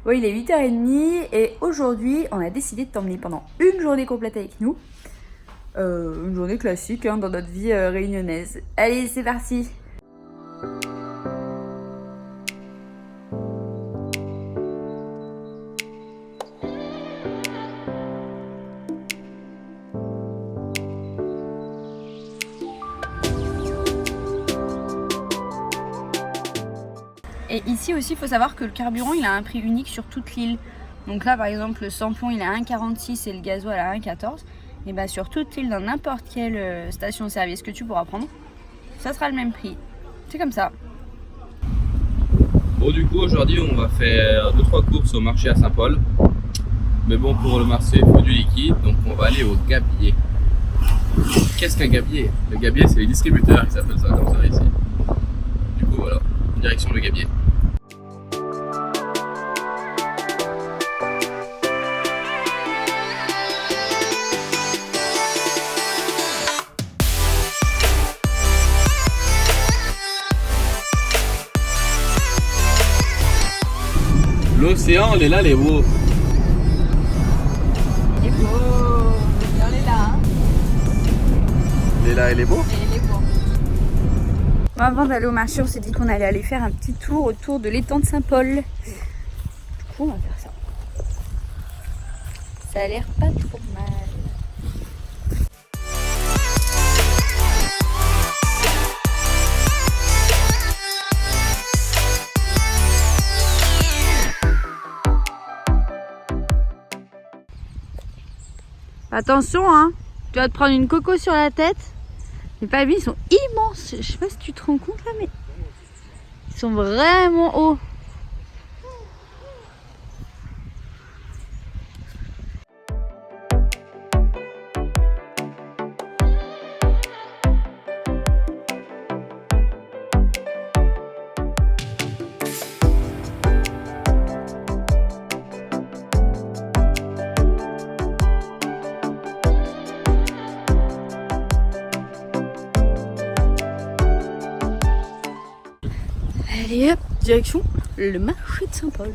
Ouais, il est 8h30 et aujourd'hui, on a décidé de t'emmener pendant une journée complète avec nous. Une journée classique dans notre vie réunionnaise. Allez, c'est parti! Et ici aussi, il faut savoir que le carburant, il a un prix unique sur toute l'île. Donc là, par exemple, le samplon, il est à 1,46 et le gasoil à 1,14. Et bah sur toute l'île, dans n'importe quelle station-service que tu pourras prendre, ça sera le même prix. C'est comme ça. Bon, du coup, aujourd'hui, on va faire 2-3 courses au marché à Saint-Paul. Mais bon, pour le marché, il faut du liquide, donc on va aller au gabier. Qu'est-ce qu'un gabier? Le gabier, c'est les distributeurs qui s'appellent ça comme ça ici. Du coup, voilà, direction le gabier. L'océan, il est là, les beaux. Il est beau. On est là. Hein. Il est là, il est beau. Il est beau. Bon, avant d'aller au marché, on s'est dit qu'on allait aller faire un petit tour autour de l'étang de Saint-Paul. Du coup, on va faire ça. Ça a l'air pas trop mal. Attention, hein, tu vas te prendre une coco sur la tête. Les palmiers, ils sont immenses. Je sais pas si tu te rends compte là, mais ils sont vraiment hauts. Allez hop, direction le marché de Saint-Paul.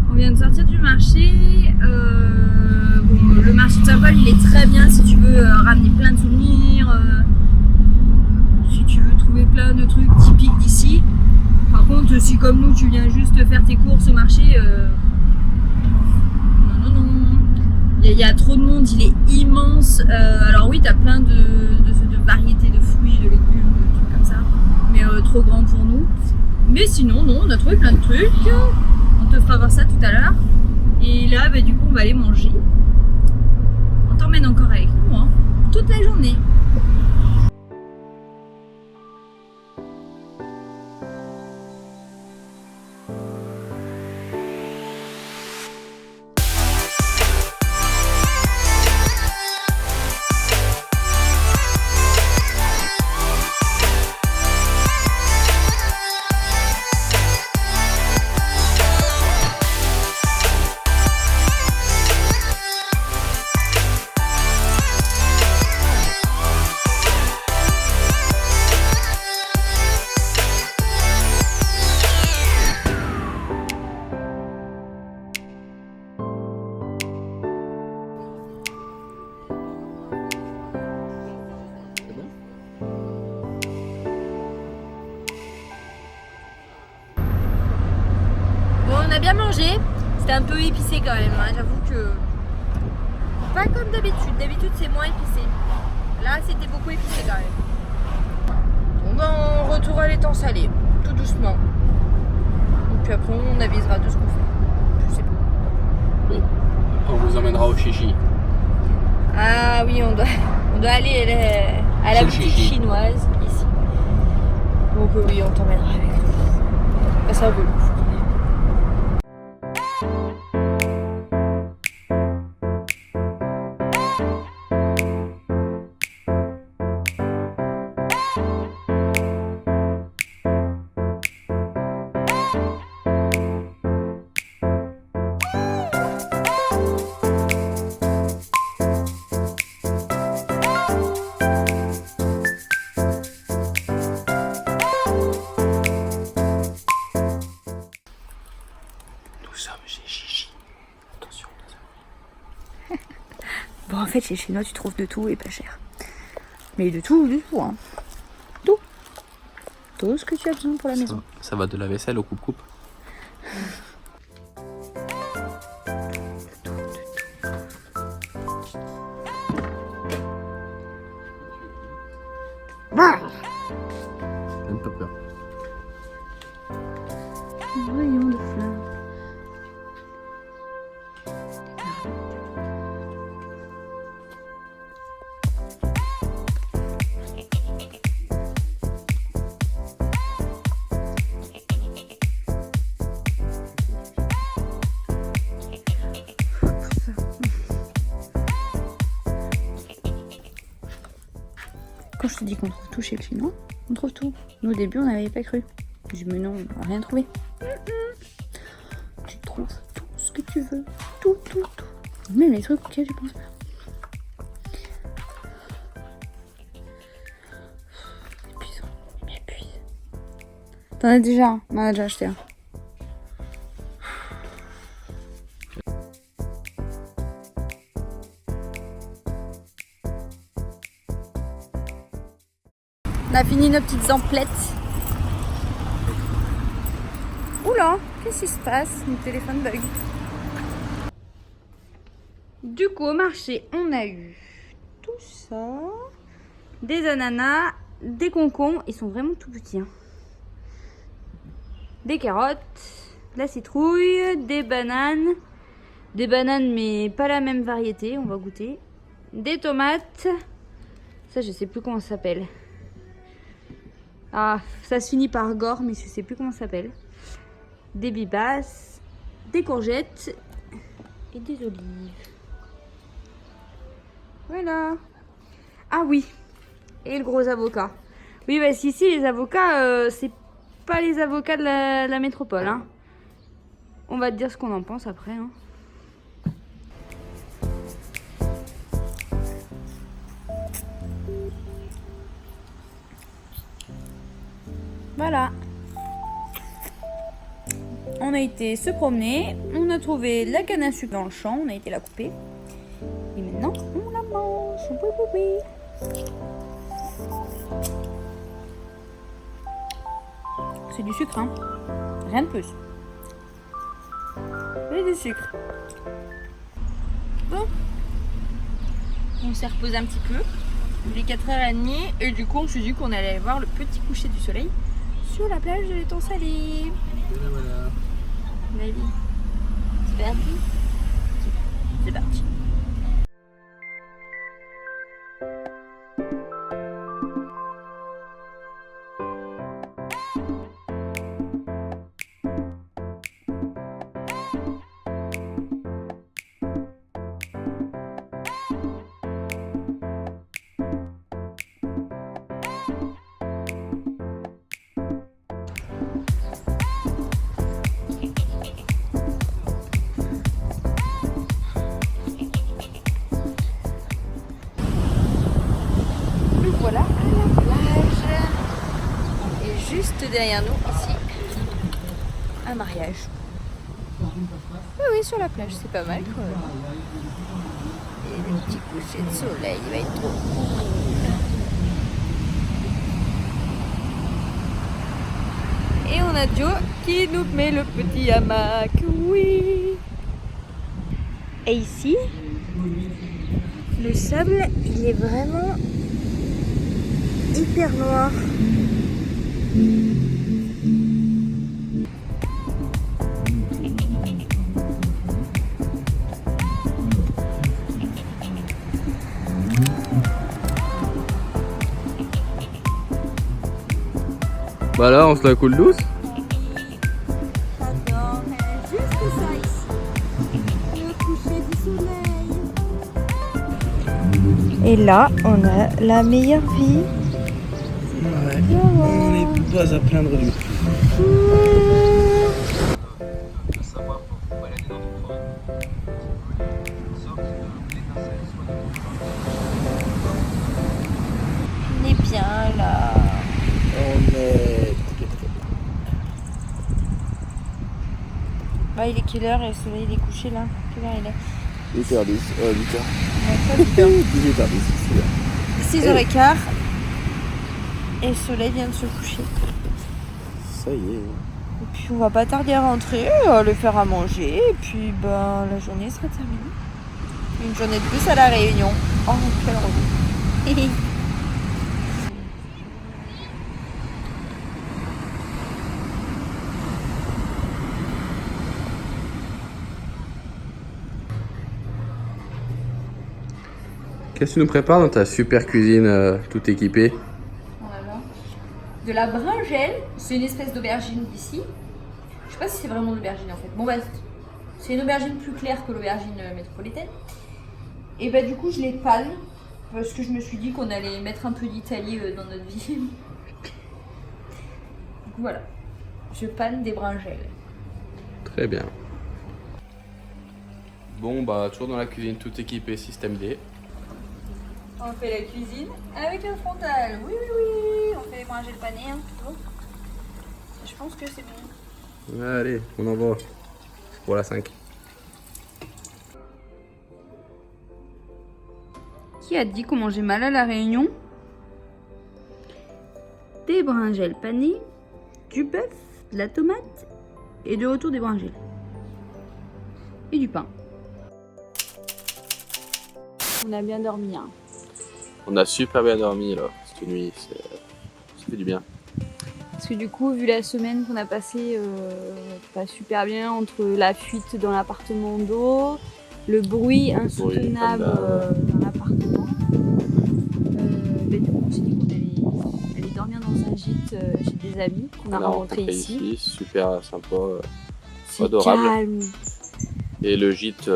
On vient de sortir du marché. Bon, le marché de Saint-Paul, il est très bien si tu veux ramener plein de souvenirs, si tu veux trouver plein de trucs typiques d'ici. Par contre, si comme nous, tu viens juste faire tes courses au marché, non. Il y a trop de monde, il est immense. Alors oui, tu as plein de variétés de fruits, de légumes, de trucs comme ça, mais trop grand pour nous. Mais sinon, non, on a trouvé plein de trucs. On te fera voir ça tout à l'heure. Et là, bah, du coup, on va aller manger. On t'emmène encore avec nous, hein, toute la journée. On a bien mangé, c'était un peu épicé quand même, hein. J'avoue que pas comme d'habitude, d'habitude c'est moins épicé. Là c'était beaucoup épicé quand même. Bon ben on retourne à l'étang salé, tout doucement. Et puis après on avisera de ce qu'on fait. Je sais pas. Oui. On vous emmènera oui, on doit aller à la boutique chinoise ici. Donc oui, on t'emmènera avec nous. Ça vaut le coup. Bon, en fait, chez Chinois, tu trouves de tout et pas cher. Mais de tout, hein. Tout. Tout ce que tu as besoin pour la maison. Ça va de la vaisselle au coupe-coupe. Même pas peur. Rayon de fleurs. Quand je te dis qu'on trouve tout chez le Chinois, on trouve tout. Nous, au début, on n'avait pas cru. Je dis, mais non, on n'a rien trouvé. Tu trouves tout ce que tu veux. Tout. Même les trucs auxquels tu penses pas. Épuisant. Il m'épuise. T'en as déjà un. On en a déjà acheté un. On a fini nos petites emplettes. Oula, qu'est-ce qui se passe? Mon téléphone bug. Du coup, au marché, on a eu tout ça. Des ananas, des concombres. Ils sont vraiment tout petits. Hein. Des carottes, de la citrouille, des bananes. Des bananes, mais pas la même variété. On va goûter. Des tomates. Ça, je sais plus comment ça s'appelle. Ah, ça se finit par gore, mais je sais plus comment ça s'appelle. Des bibasses, des courgettes et des olives. Voilà. Ah oui, et le gros avocat. Oui, parce qu'ici, les avocats, c'est pas les avocats de la métropole. Hein. On va te dire ce qu'on en pense après. Hein. Voilà. On a été se promener, on a trouvé la canne à sucre dans le champ, on a été la couper. Et maintenant, on la mange. Oui. C'est du sucre, hein. Rien de plus. C'est du sucre. Bon. On s'est reposé un petit peu. Il est 4h30 et du coup, on s'est dit qu'on allait voir le petit coucher du soleil sur la plage de l'étang salé. Voilà. La vie. C'est parti. C'est parti. Voilà à la plage. Et juste derrière nous, ici, un mariage. Oui, sur la plage, c'est pas mal quoi. Et le petit coucher de soleil, il va être trop cool. Et on a Joe qui nous met le petit hamac, oui. Et ici, le sable, il est vraiment hyper noir. Bah là, on se la coule douce. J'adore, juste ça ici. Le coucher du soleil. Et là, on a la meilleure vie. Ouais, on n'est pas à plaindre du tout. On est bien là. On est... Bah, il est quelle heure et le soleil il est couché là? Quelle heure il est? 8h10, 8h. 18h10. 18h10, 6h15. Et le soleil vient de se coucher. ça y est. Et puis on va pas tarder à rentrer, à le faire à manger. Et puis ben, la journée sera terminée. Une journée de plus à la Réunion. Oh, quel relou. Qu'est-ce que tu nous prépares dans ta super cuisine toute équipée? Voilà. De la brinjelle, c'est une espèce d'aubergine d'ici. Je sais pas si c'est vraiment de l'aubergine en fait. Bon bah, c'est une aubergine plus claire que l'aubergine métropolitaine. Et bah du coup je les panne parce que je me suis dit qu'on allait mettre un peu d'Italie dans notre vie. Du coup voilà, je panne des brinjelles. Très bien. Bon bah toujours dans la cuisine toute équipée système D. On fait la cuisine avec un frontal. Oui, oui, oui. On fait les brinjelles panées. Hein. Bon. Je pense que c'est bon. Allez, on envoie pour la 5. Qui a dit qu'on mangeait mal à la Réunion? Des brinjelles panées, du bœuf, de la tomate et de retour des brinjelles. Et du pain. On a bien dormi, hein. On a super bien dormi là, cette nuit, ça fait du bien. Parce que du coup, vu la semaine qu'on a passée pas super bien, entre la fuite dans l'appartement d'eau, le bruit insoutenable dans l'appartement, on s'est dit qu'on allait dormir dans un gîte chez des amis qu'on a rencontrés ici. Super sympa, C'est adorable. calme. Et le gîte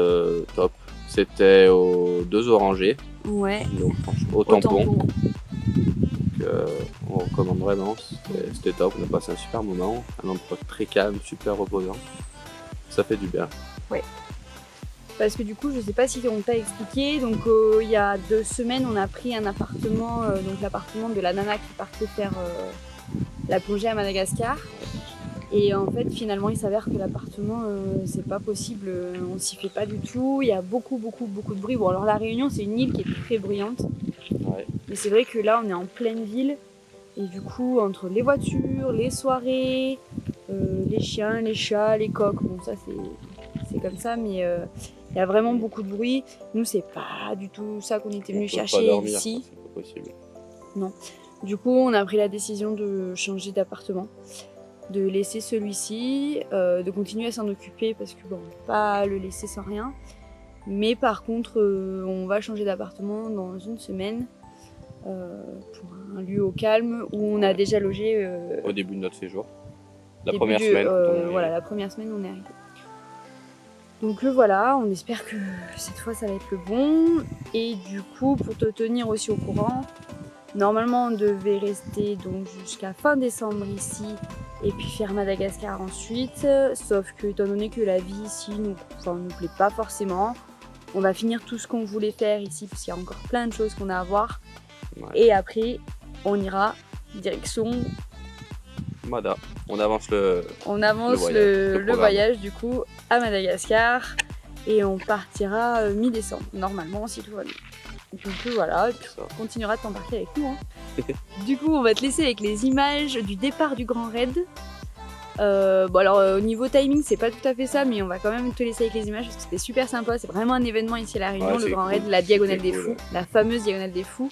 top, c'était aux 2 Orangers, Ouais. donc au tampon. On recommande vraiment, c'était top, on a passé un super moment, un endroit très calme, super reposant, ça fait du bien. Parce que du coup, je sais pas si on t'a expliqué, donc il y a 2 semaines, on a pris un appartement, donc l'appartement de la nana qui partait faire la plongée à Madagascar. Et en fait, finalement, il s'avère que l'appartement, c'est pas possible, on s'y fait pas du tout, il y a beaucoup de bruit. Bon, alors la Réunion, c'est une île qui est très bruyante, Ouais. mais c'est vrai que là, on est en pleine ville, et du coup, entre les voitures, les soirées, les chiens, les chats, les coqs, bon, ça c'est comme ça, mais il y a vraiment beaucoup de bruit. Nous, c'est pas du tout ça qu'on était venus chercher ici. C'est pas possible. Du coup, on a pris la décision de changer d'appartement, de laisser celui-ci, de continuer à s'en occuper parce que bon, on peut pas le laisser sans rien. Mais par contre, on va changer d'appartement dans une semaine pour un lieu au calme où on a déjà logé Au début de notre séjour, la début première de- semaine. voilà, la première semaine, on est arrivé. Donc voilà, on espère que cette fois ça va être le bon. Et du coup, pour te tenir aussi au courant, normalement on devait rester donc jusqu'à fin décembre ici et puis faire Madagascar ensuite. Sauf que étant donné que la vie ici nous plaît pas forcément, on va finir tout ce qu'on voulait faire ici parce qu'il y a encore plein de choses qu'on a à voir. Ouais. Et après, on ira direction, Mada. On avance le le voyage du coup à Madagascar et on partira mi-décembre, normalement si tout va bien. Donc voilà, et puis Ça. on continuera de t'embarquer avec nous. Hein. Du coup, on va te laisser avec les images du départ du Grand Raid. Bon alors au niveau timing c'est pas tout à fait ça, mais on va quand même te laisser avec les images parce que c'était super sympa. C'est vraiment un événement ici à La Réunion, Ouais, le c'est Grand cool. Raid, la Diagonale C'était des cool, Fous, la fameuse Diagonale des Fous.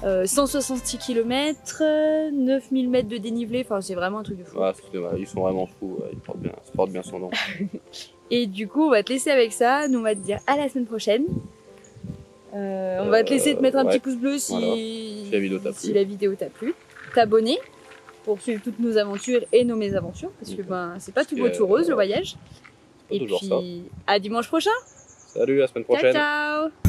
166 km, 9000 mètres de dénivelé, enfin c'est vraiment un truc de fou. Ouais, ils sont vraiment fous, ils portent bien son nom. Et du coup on va te laisser avec ça, nous on va te dire à la semaine prochaine. On va te laisser te mettre un ouais. petit pouce bleu Voilà. Si la vidéo t'a plu. si la vidéo t'a plu, t'abonner pour suivre toutes nos aventures et nos mésaventures, parce que ben, c'est pas tout beau tout rose le voyage. Et toujours puis, ça. à dimanche prochain. Salut, à la semaine Ciao, prochaine. ciao.